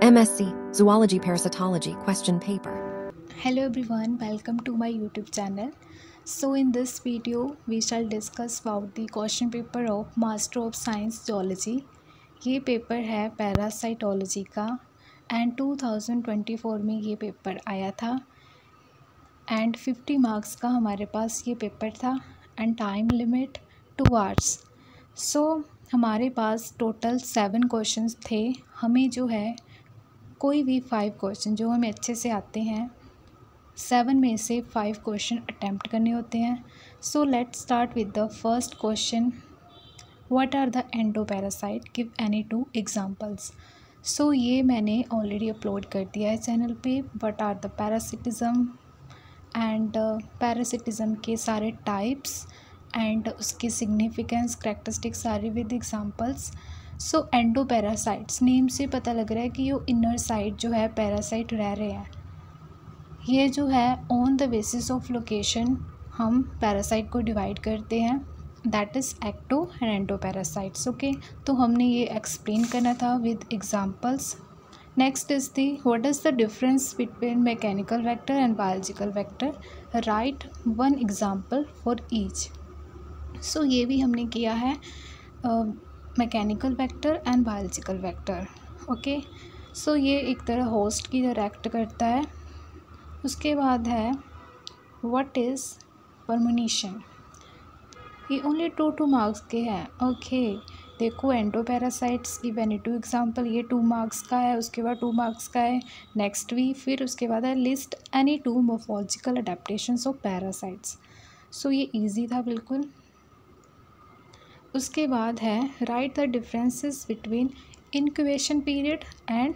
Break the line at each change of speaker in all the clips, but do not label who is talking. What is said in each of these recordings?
MSc Zoology Parasitology question paper.
Hello everyone, welcome to my YouTube channel. So in this video we shall discuss about the question paper of Master of Science Zoology. ये paper है parasitology का and 2024 में ये paper आया था and 50 marks का हमारे पास ये पेपर था एंड टाइम लिमिट 2 आवर्स. सो हमारे पास टोटल 7 क्वेश्चंस थे. हमें जो है कोई भी 5 क्वेश्चन जो हमें अच्छे से आते हैं 7 में से 5 क्वेश्चन अटैम्प्ट करने होते हैं. So let's start with the first question. What are the endoparasite, give any 2 examples. So ये मैंने ऑलरेडी अपलोड कर दिया है चैनल पे. What are the parasitism and parasitism के सारे टाइप्स एंड उसकी सिग्निफिकेंस करैक्टरिस्टिक्स सारी with examples. So endoparasites name से पता लग रहा है कि ये इनर साइड जो है पैरासाइट रह रहे हैं. ये जो है on the basis of location हम पैरासाइट को डिवाइड करते हैं, that is ecto and endoparasites. Okay, तो हमने ये एक्सप्लेन करना था with examples. Next is the what is the difference between mechanical vector and biological vector. Right 1 example for each. So ये भी हमने किया है mechanical vector and biological vector. Okay, so ये एक तरह होस्ट की तरह एक्ट करता है. उसके बाद है व्हाट इज़ परमुनेशन. ये ओनली 2 मार्क्स के हैं. ओके, देखो एंडोपैरासाइट्स की मैंने 2 एग्जांपल, ये 2 मार्क्स का है. उसके बाद 2 मार्क्स का है नेक्स्ट भी. फिर उसके बाद है list any 2 morphological adaptations of parasites. So ये इजी था बिल्कुल. उसके बाद है write the differences between incubation period and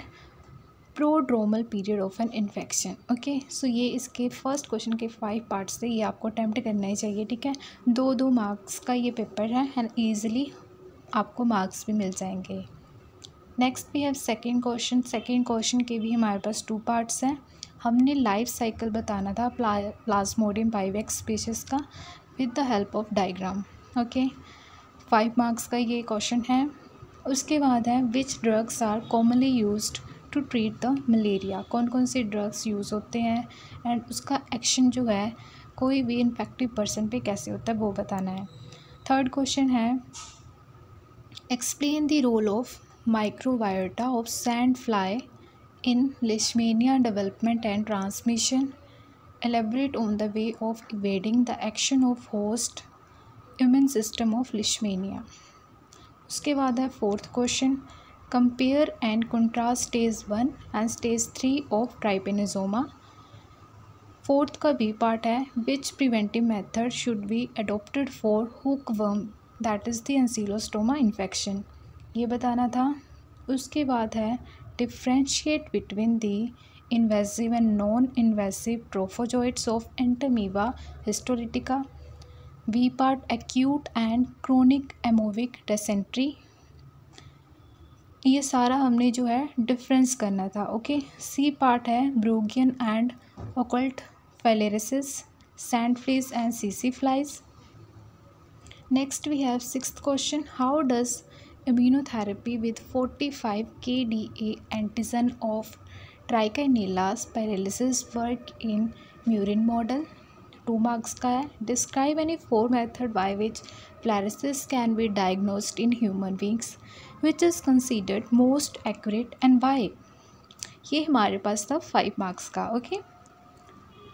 prodromal period of an infection. Okay, so ये इसके फर्स्ट क्वेश्चन के 5 पार्ट्स थे. ये आपको अटैम्प्ट करना ही चाहिए. ठीक है, 2 मार्क्स का ये पेपर है एंड ईजिली आपको मार्क्स भी मिल जाएंगे. नेक्स्ट भी है सेकेंड क्वेश्चन. सेकेंड क्वेश्चन के भी हमारे पास 2 पार्ट्स हैं. हमने लाइफ साइकिल बताना था प्लाज्मोडियम बाइवेक्स स्पीशीज़ का with the help of diagram. Okay, 5 marks का ये क्वेश्चन है. उसके बाद है which drugs are commonly used to treat the malaria. कौन कौन से ड्रग्स यूज़ होते हैं एंड उसका एक्शन जो है कोई भी इन्फेक्टिव पर्सन पे कैसे होता है वो बताना है. थर्ड क्वेश्चन है explain the role of microbiota of sand fly in leishmania development and transmission. Elaborate on the way of evading the action of host immune system of leishmania. उसके बाद है fourth question compare and contrast stage 1 and stage 3 of trypanosoma. Fourth का B part है which preventive method should be adopted for hookworm that is the ancylostoma infection. ये बताना था. उसके बाद है differentiate between the invasive and non invasive trophozoites of entamoeba histolytica. B part acute and chronic amoebic dysentery. ये सारा हमने जो है डिफरेंस करना था. ओके, सी पार्ट है Brugian and occult filariasis, sand flies and सीसी flies. Next we have sixth question how does immunotherapy with 45 kDa antigen of trichinella paralysis work in murine model. 2 marks का है. Describe any 4 method by which paralysis can be diagnosed in human beings which is considered most accurate and why. ये हमारे पास था 5 marks का. Okay,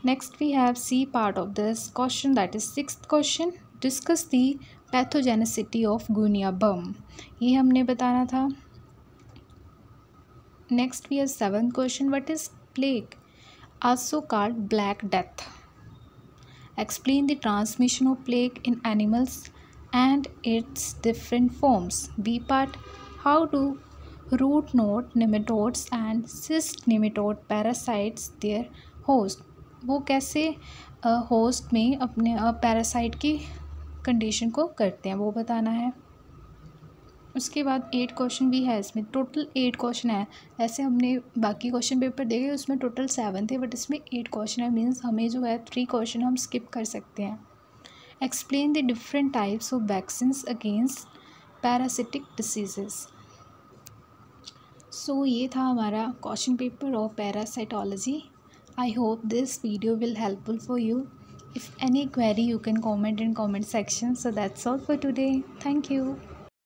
next we have C part of this question that is 6th question discuss the pathogenicity of गुनिया बम. ये हमने बताना था. Next we have 7th question what is plague also called black death. Explain the transmission of plague in animals and its different forms. B part how do root node nematodes and cyst nematode parasites their host. वो कैसे host में अपने parasite की condition को करते हैं वो बताना है. उसके बाद 8 क्वेश्चन भी है. इसमें टोटल 8 क्वेश्चन है. ऐसे हमने बाकी क्वेश्चन पेपर देखे उसमें टोटल 7 थे बट इसमें 8 क्वेश्चन है. मीन्स हमें जो है 3 क्वेश्चन हम स्किप कर सकते हैं. Explain the different types of vaccines against parasitic diseases. सो ये था हमारा question paper of parasitology. I hope this video will helpful for you. If any query you can comment in comment section. So that's all for today. Thank you.